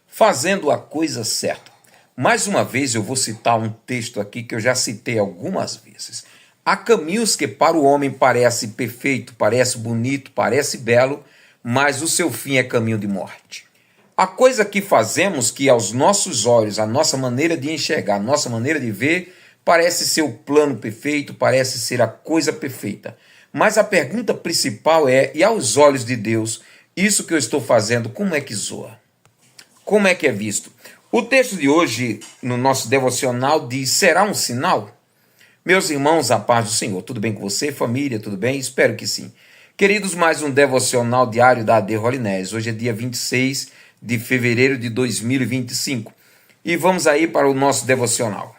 fazendo a coisa certa. Mais uma vez eu vou citar um texto aqui que eu já citei algumas vezes. Há caminhos que para o homem parece perfeito, parece bonito, parece belo, mas o seu fim é caminho de morte. A coisa que fazemos que aos nossos olhos, a nossa maneira de enxergar, a nossa maneira de ver, parece ser o plano perfeito, parece ser a coisa perfeita. Mas a pergunta principal é, e aos olhos de Deus, isso que eu estou fazendo, como é que soa? Como é que é visto? O texto de hoje, no nosso devocional, diz, será um sinal? Meus irmãos, a paz do Senhor, tudo bem com você, família, tudo bem? Espero que sim. Queridos, mais um devocional diário da AD Holinés. Hoje é dia 26 de fevereiro de 2025. E vamos aí para o nosso devocional.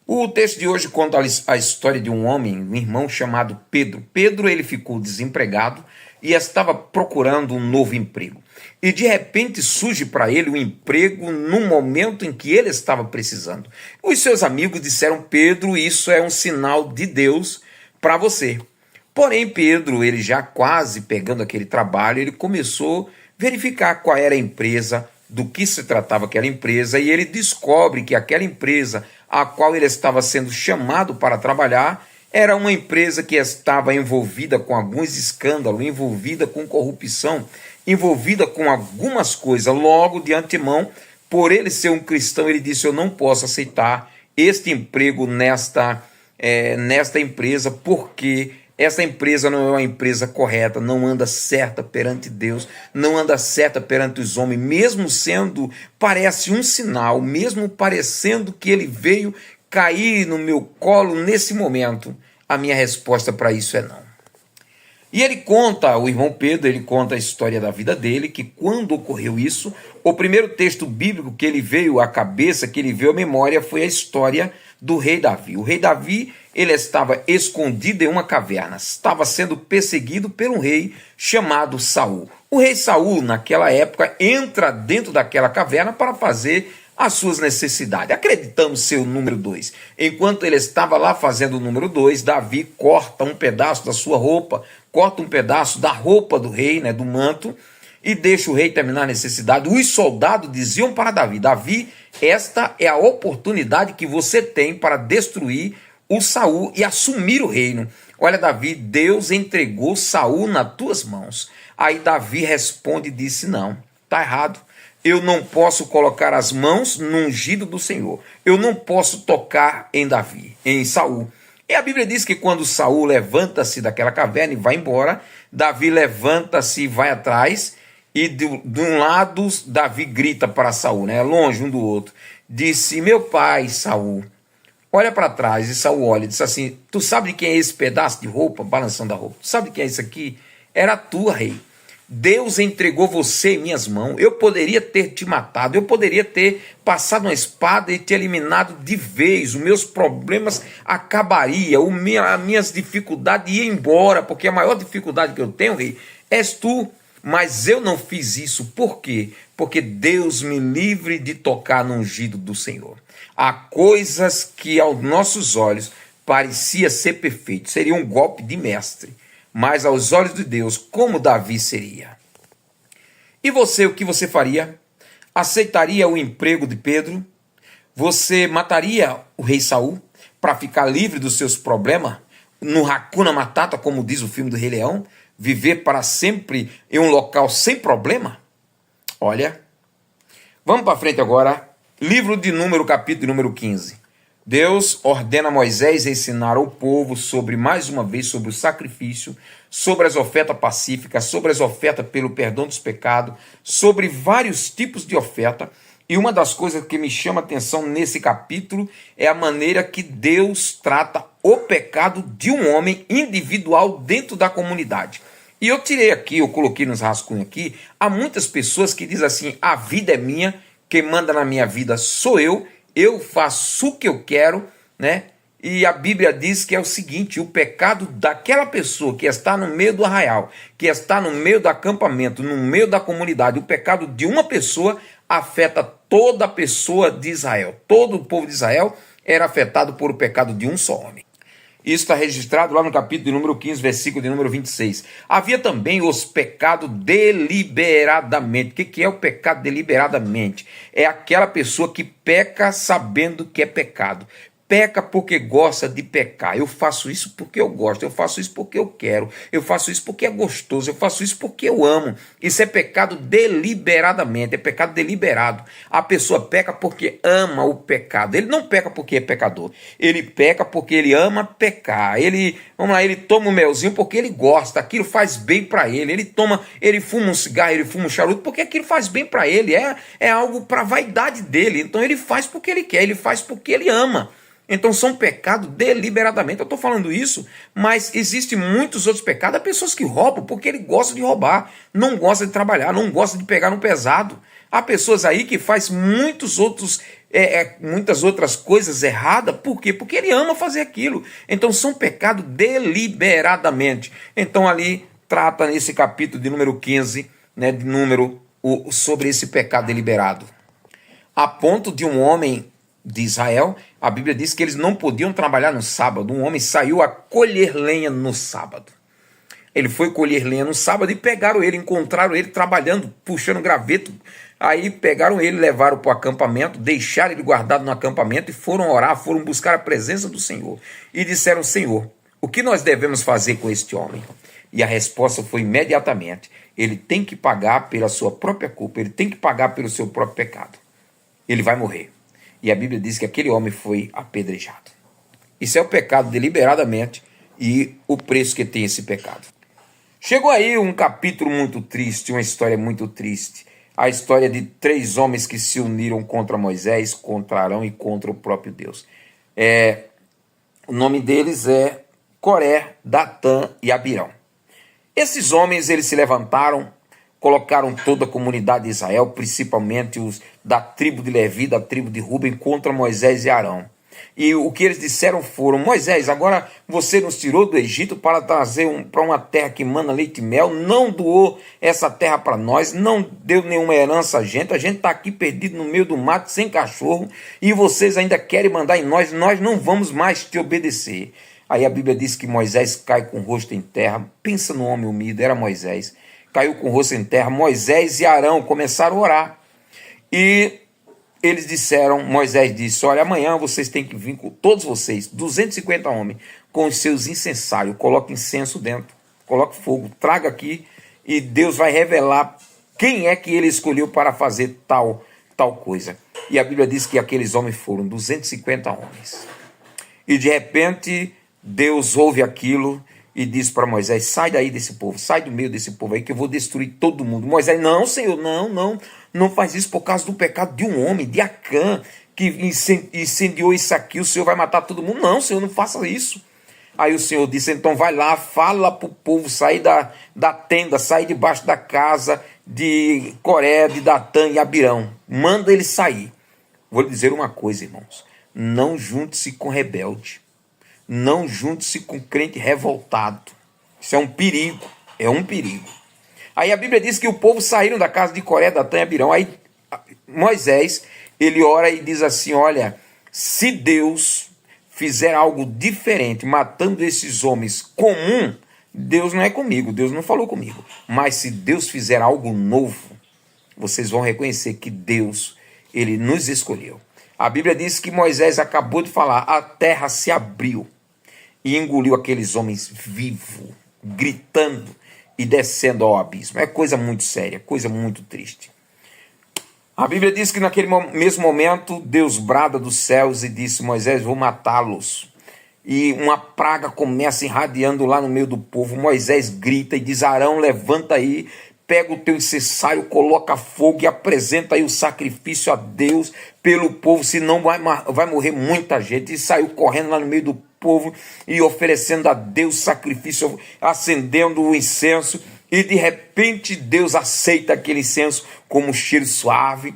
O texto de hoje conta a história de um homem, um irmão chamado Pedro. Pedro, ele ficou desempregado e estava procurando um novo emprego. E de repente surge para ele um emprego no momento em que ele estava precisando. Os seus amigos disseram, Pedro, isso é um sinal de Deus para você. Porém, Pedro, ele já quase pegando aquele trabalho, ele começou a verificar qual era a empresa, do que se tratava aquela empresa, e ele descobre que aquela empresa a qual ele estava sendo chamado para trabalhar era uma empresa que estava envolvida com alguns escândalos, envolvida com corrupção, envolvida com algumas coisas. Logo, de antemão, por ele ser um cristão, ele disse, eu não posso aceitar este emprego nesta empresa, porque essa empresa não é uma empresa correta, não anda certa perante Deus, não anda certa perante os homens, mesmo sendo, parece um sinal, mesmo parecendo que ele veio cair no meu colo nesse momento, a minha resposta para isso é não. E ele conta, o irmão Pedro, ele conta a história da vida dele, que quando ocorreu isso, o primeiro texto bíblico que ele veio à cabeça, que ele veio à memória, foi a história do rei Davi. O rei Davi, ele estava escondido em uma caverna, estava sendo perseguido por um rei chamado Saul. O rei Saul, naquela época, entra dentro daquela caverna para fazer as suas necessidades. Acreditamos ser o número 2. Enquanto ele estava lá fazendo o número 2, Davi corta um pedaço da sua roupa, corta um pedaço da roupa do rei, do manto, e deixa o rei terminar a necessidade. Os soldados diziam para Davi, Davi, esta é a oportunidade que você tem para destruir o Saul e assumir o reino. Olha, Davi, Deus entregou Saul nas tuas mãos. Aí Davi responde e disse, não, está errado. Eu não posso colocar as mãos no ungido do Senhor. Eu não posso tocar em Davi, em Saul. E a Bíblia diz que quando Saul levanta-se daquela caverna e vai embora, Davi levanta-se e vai atrás, e de um lado Davi grita para Saul, longe um do outro, disse, meu pai Saul, olha para trás, e Saul olha e disse assim, tu sabe de quem é esse pedaço de roupa, balançando a roupa, tu sabe de quem é isso aqui? Era tua, rei. Deus entregou você em minhas mãos, eu poderia ter te matado, eu poderia ter passado uma espada e te eliminado de vez, os meus problemas acabariam, as minhas dificuldades iam embora, porque a maior dificuldade que eu tenho, rei, és tu, mas eu não fiz isso, por quê? Porque Deus me livre de tocar no ungido do Senhor. Há coisas que aos nossos olhos parecia ser perfeito, seria um golpe de mestre, mas aos olhos de Deus, como Davi seria. E você, o que você faria? Aceitaria o emprego de Pedro? Você mataria o rei Saul para ficar livre dos seus problemas? No Hakuna Matata, como diz o filme do Rei Leão? Viver para sempre em um local sem problema? Olha, vamos para frente agora. Livro de Número, capítulo número 15. Deus ordena a Moisés ensinar ao povo mais uma vez, sobre o sacrifício, sobre as ofertas pacíficas, sobre as ofertas pelo perdão dos pecados, sobre vários tipos de oferta. E uma das coisas que me chama a atenção nesse capítulo é a maneira que Deus trata o pecado de um homem individual dentro da comunidade. E eu tirei aqui, eu coloquei nos rascunhos aqui, há muitas pessoas que dizem assim, a vida é minha, quem manda na minha vida sou eu faço o que eu quero, E a Bíblia diz que é o seguinte, o pecado daquela pessoa que está no meio do arraial, que está no meio do acampamento, no meio da comunidade, o pecado de uma pessoa afeta toda a pessoa de Israel. Todo o povo de Israel era afetado por o pecado de um só homem. Isso está registrado lá no capítulo de número 15, versículo de número 26. Havia também os pecados deliberadamente. O que é o pecado deliberadamente? É aquela pessoa que peca sabendo que é pecado. Peca porque gosta de pecar. Eu faço isso porque eu gosto, eu faço isso porque eu quero, eu faço isso porque é gostoso, eu faço isso porque eu amo. Isso é pecado deliberadamente, é pecado deliberado. A pessoa peca porque ama o pecado. Ele não peca porque é pecador. Ele peca porque ele ama pecar. Ele toma um melzinho porque ele gosta, aquilo faz bem para ele. Ele fuma um cigarro, ele fuma um charuto porque aquilo faz bem para ele. É algo para a vaidade dele. Então ele faz porque ele quer, ele faz porque ele ama. Então são pecados deliberadamente. Eu estou falando isso, mas existem muitos outros pecados. Há pessoas que roubam porque ele gosta de roubar, não gosta de trabalhar, não gosta de pegar no pesado. Há pessoas aí que fazem muitas outras coisas erradas. Por quê? Porque ele ama fazer aquilo. Então são pecados deliberadamente. Então ali trata nesse capítulo de número 15, né, sobre esse pecado deliberado. A ponto de um homem de Israel, a Bíblia diz que eles não podiam trabalhar no sábado. Um homem saiu a colher lenha no sábado. Ele foi colher lenha no sábado e pegaram ele, encontraram ele trabalhando, puxando graveto. Aí pegaram ele, levaram para o acampamento, deixaram ele guardado no acampamento e foram orar, foram buscar a presença do Senhor. E disseram: Senhor, o que nós devemos fazer com este homem? E a resposta foi imediatamente: ele tem que pagar pela sua própria culpa, ele tem que pagar pelo seu próprio pecado. Ele vai morrer. E a Bíblia diz que aquele homem foi apedrejado. Isso é o pecado deliberadamente e o preço que tem esse pecado. Chegou aí um capítulo muito triste, uma história muito triste. A história de 3 homens que se uniram contra Moisés, contra Arão e contra o próprio Deus. O nome deles é Coré, Datã e Abirão. Esses homens, eles se levantaram, colocaram toda a comunidade de Israel, principalmente os da tribo de Levi, da tribo de Ruben, contra Moisés e Arão. E o que eles disseram foram: Moisés, agora você nos tirou do Egito para trazer para uma terra que mana leite e mel, não doou essa terra para nós, não deu nenhuma herança a gente está aqui perdido no meio do mato, sem cachorro, e vocês ainda querem mandar em nós não vamos mais te obedecer. Aí a Bíblia diz que Moisés cai com o rosto em terra. Pensa no homem humilde, era Moisés. Caiu com o rosto em terra. Moisés e Arão começaram a orar. E eles disseram, Moisés disse: olha, amanhã vocês têm que vir, com todos vocês, 250 homens, com os seus incensários. Coloque incenso dentro, coloque fogo, traga aqui, e Deus vai revelar quem é que ele escolheu para fazer tal coisa. E a Bíblia diz que aqueles homens foram 250 homens. E de repente Deus ouve aquilo e diz para Moisés: sai daí desse povo, sai do meio desse povo aí que eu vou destruir todo mundo. Moisés: não, Senhor, não faz isso por causa do pecado de um homem, de Acã, que incendiou isso aqui, o Senhor vai matar todo mundo. Não, Senhor, não faça isso. Aí o Senhor disse: então vai lá, fala para o povo sair da tenda, sair debaixo da casa de Coré, de Datã e Abirão. Manda eles sair. Vou lhe dizer uma coisa, irmãos: não junte-se com rebelde. Não junte-se com crente revoltado. Isso é um perigo. É um perigo. Aí a Bíblia diz que o povo saíram da casa de Coré, Datã e Abirão. Aí Moisés, ele ora e diz assim: olha, se Deus fizer algo diferente, matando esses homens comum, Deus não é comigo, Deus não falou comigo. Mas se Deus fizer algo novo, vocês vão reconhecer que Deus, ele nos escolheu. A Bíblia diz que Moisés acabou de falar: a terra se abriu e engoliu aqueles homens vivos, gritando e descendo ao abismo. É coisa muito séria, coisa muito triste. A Bíblia diz que naquele mesmo momento Deus brada dos céus e disse: Moisés, vou matá-los. E uma praga começa irradiando lá no meio do povo. Moisés grita e diz: Arão, levanta aí, pega o teu incensário, coloca fogo e apresenta aí o sacrifício a Deus pelo povo, senão vai morrer muita gente. E saiu correndo lá no meio do povo e oferecendo a Deus sacrifício, acendendo o incenso. E de repente Deus aceita aquele incenso como um cheiro suave.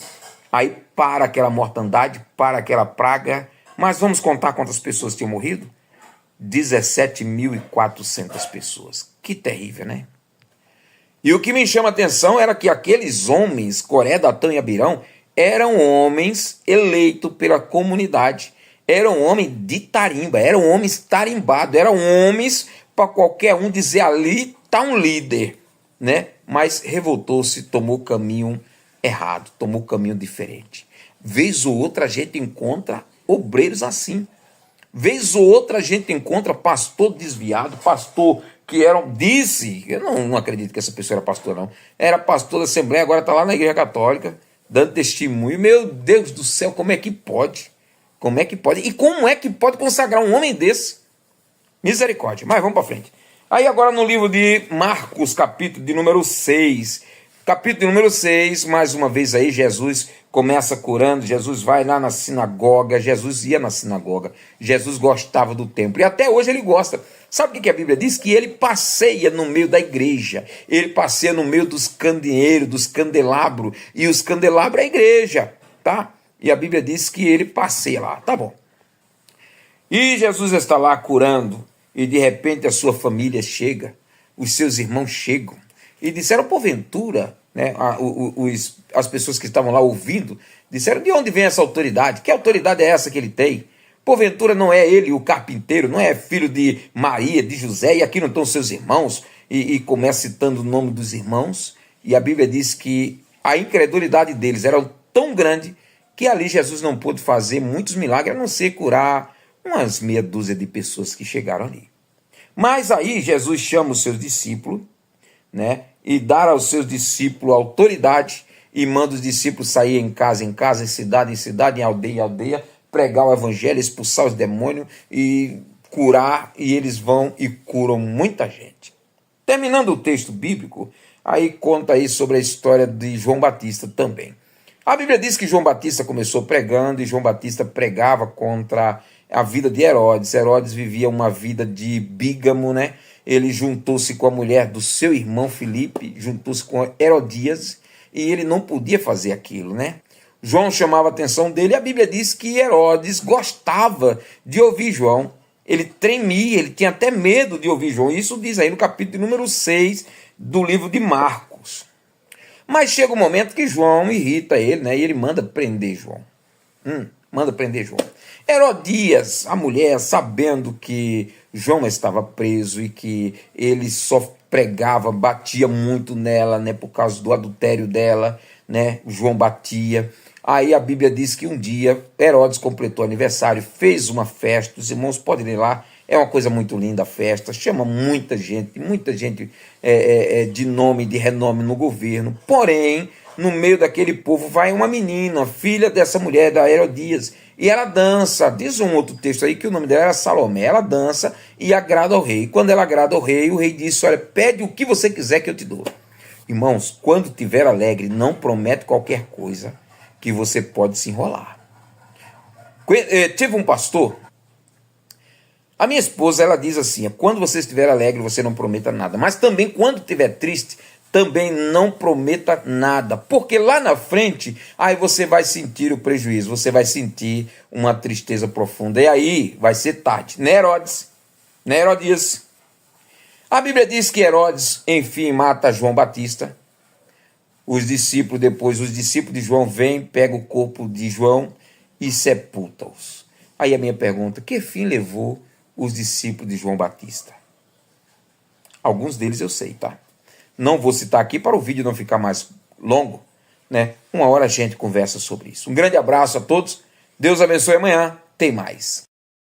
Aí para aquela mortandade, para aquela praga. Mas vamos contar quantas pessoas tinham morrido? 17.400 pessoas. Que terrível, né? E o que me chama a atenção era que aqueles homens, Coré, Datã e Abirão, eram homens eleitos pela comunidade. eram homens de tarimba, eram homens tarimbados, eram homens para qualquer um dizer ali está um líder, né? Mas revoltou-se, tomou caminho errado, tomou caminho diferente. Vez ou outra a gente encontra obreiros assim. Vez ou outra a gente encontra pastor desviado, pastor que disse, eu não acredito que essa pessoa era pastor não, era pastor da Assembleia, agora está lá na Igreja Católica, dando testemunho. Meu Deus do céu, como é que pode? Como é que pode? E como é que pode consagrar um homem desse? Misericórdia. Mas vamos para frente. Aí agora no livro de Marcos, capítulo de número 6. Capítulo de número 6, mais uma vez aí, Jesus começa curando, Jesus vai lá na sinagoga, Jesus ia na sinagoga, Jesus gostava do templo, e até hoje ele gosta. Sabe o que a Bíblia diz? Que ele passeia no meio da igreja, ele passeia no meio dos candeeiros, dos candelabros, e os candelabros é a igreja, tá? E a Bíblia diz que ele passeia lá, tá bom. E Jesus está lá curando, e de repente a sua família chega, os seus irmãos chegam, e disseram, porventura, né, as pessoas que estavam lá ouvindo, disseram, de onde vem essa autoridade? Que autoridade é essa que ele tem? Porventura não é ele o carpinteiro, não é filho de Maria, de José, e aqui não estão seus irmãos? E começa citando o nome dos irmãos, e a Bíblia diz que a incredulidade deles era tão grande, que ali Jesus não pôde fazer muitos milagres, a não ser curar umas meia dúzia de pessoas que chegaram ali. Mas aí Jesus chama os seus discípulos, né, e dar aos seus discípulos autoridade, e manda os discípulos sair em casa, em cidade, em aldeia, pregar o evangelho, expulsar os demônios e curar, e eles vão e curam muita gente. Terminando o texto bíblico, aí conta aí sobre a história de João Batista também. A Bíblia diz que João Batista começou pregando, e João Batista pregava contra a vida de Herodes. Herodes vivia uma vida de bígamo, né? Ele juntou-se com a mulher do seu irmão Filipe, juntou-se com Herodias, e ele não podia fazer aquilo, né? João chamava a atenção dele, e a Bíblia diz que Herodes gostava de ouvir João. Ele tremia, ele tinha até medo de ouvir João. Isso diz aí no capítulo número 6 do livro de Marcos. Mas chega um momento que João irrita ele, né? E ele manda prender João. Manda prender João. Herodias, a mulher, sabendo que João estava preso e que ele só pregava, batia muito nela, né, por causa do adultério dela, né, João batia. Aí a Bíblia diz que um dia Herodes completou aniversário, fez uma festa, os irmãos podem ir lá, é uma coisa muito linda a festa, chama muita gente de nome, de renome no governo, porém, no meio daquele povo vai uma menina, filha dessa mulher, da Herodias, e ela dança, diz um outro texto aí que o nome dela era Salomé, ela dança e agrada ao rei. Quando ela agrada ao rei, o rei disse, olha, pede o que você quiser que eu te dou. Irmãos, quando estiver alegre, não promete qualquer coisa que você pode se enrolar. Tive um pastor, a minha esposa, ela diz assim, quando você estiver alegre, você não prometa nada, mas também quando estiver triste, também não prometa nada, porque lá na frente, aí você vai sentir o prejuízo, você vai sentir uma tristeza profunda, e aí vai ser tarde, né, Herodes? Né, Herodias? A Bíblia diz que Herodes, enfim, mata João Batista. Os discípulos de João vêm, pegam o corpo de João e sepultam-os. Aí a minha pergunta, que fim levou os discípulos de João Batista? Alguns deles eu sei, tá? Não vou citar aqui para o vídeo não ficar mais longo, né? Uma hora a gente conversa sobre isso. Um grande abraço a todos. Deus abençoe. Amanhã tem mais.